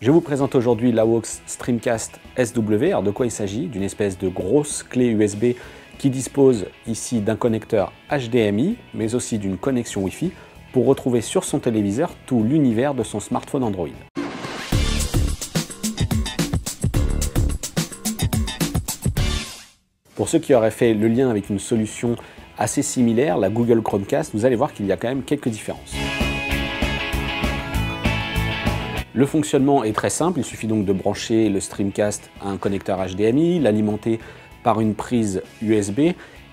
Je vous présente aujourd'hui l'AWOX Streamcast SW. Alors de quoi il s'agit? D'une espèce de grosse clé USB qui dispose ici d'un connecteur HDMI, mais aussi d'une connexion Wi-Fi pour retrouver sur son téléviseur tout l'univers de son smartphone Android. Pour ceux qui auraient fait le lien avec une solution assez similaire, la Google Chromecast, vous allez voir qu'il y a quand même quelques différences. Le fonctionnement est très simple, il suffit donc de brancher le Streamcast à un connecteur HDMI, l'alimenter par une prise USB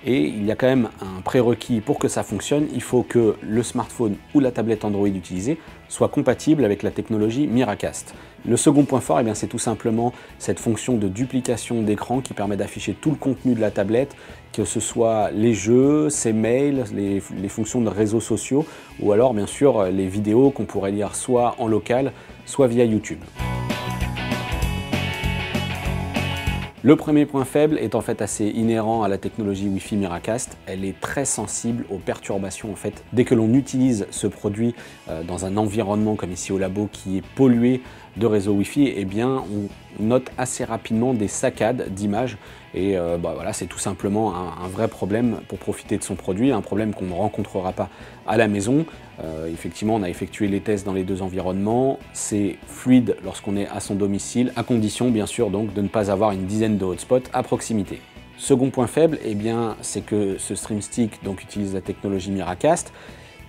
et il y a quand même un prérequis pour que ça fonctionne, il faut que le smartphone ou la tablette Android utilisée soit compatible avec la technologie Miracast. Le second point fort, c'est tout simplement cette fonction de duplication d'écran qui permet d'afficher tout le contenu de la tablette, que ce soit les jeux, ses mails, les fonctions de réseaux sociaux ou alors bien sûr les vidéos qu'on pourrait lire soit en local, soit via YouTube. Le premier point faible est en fait assez inhérent à la technologie Wi-Fi Miracast. Elle est très sensible aux perturbations en fait. Dès que l'on utilise ce produit dans un environnement comme ici au labo qui est pollué de réseau Wi-Fi, on note assez rapidement des saccades d'images et voilà, c'est tout simplement un vrai problème pour profiter de son produit, un problème qu'on ne rencontrera pas à la maison. Effectivement, on a effectué les tests dans les deux environnements, c'est fluide lorsqu'on est à son domicile, à condition bien sûr donc de ne pas avoir une dizaine de hotspots à proximité. Second point faible, c'est que ce StreamStick utilise la technologie Miracast.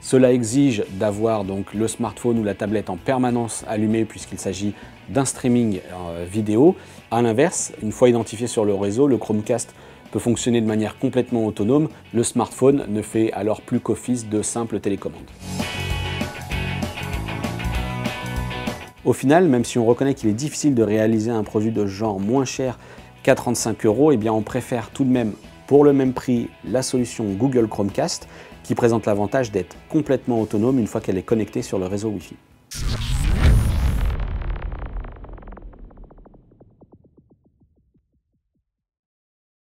Cela exige d'avoir donc le smartphone ou la tablette en permanence allumé puisqu'il s'agit d'un streaming vidéo. A l'inverse, une fois identifié sur le réseau, le Chromecast peut fonctionner de manière complètement autonome. Le smartphone ne fait alors plus qu'office de simple télécommande. Au final, même si on reconnaît qu'il est difficile de réaliser un produit de ce genre moins cher qu'à 35 €, on préfère tout de même pour le même prix la solution Google Chromecast qui présente l'avantage d'être complètement autonome une fois qu'elle est connectée sur le réseau Wi-Fi.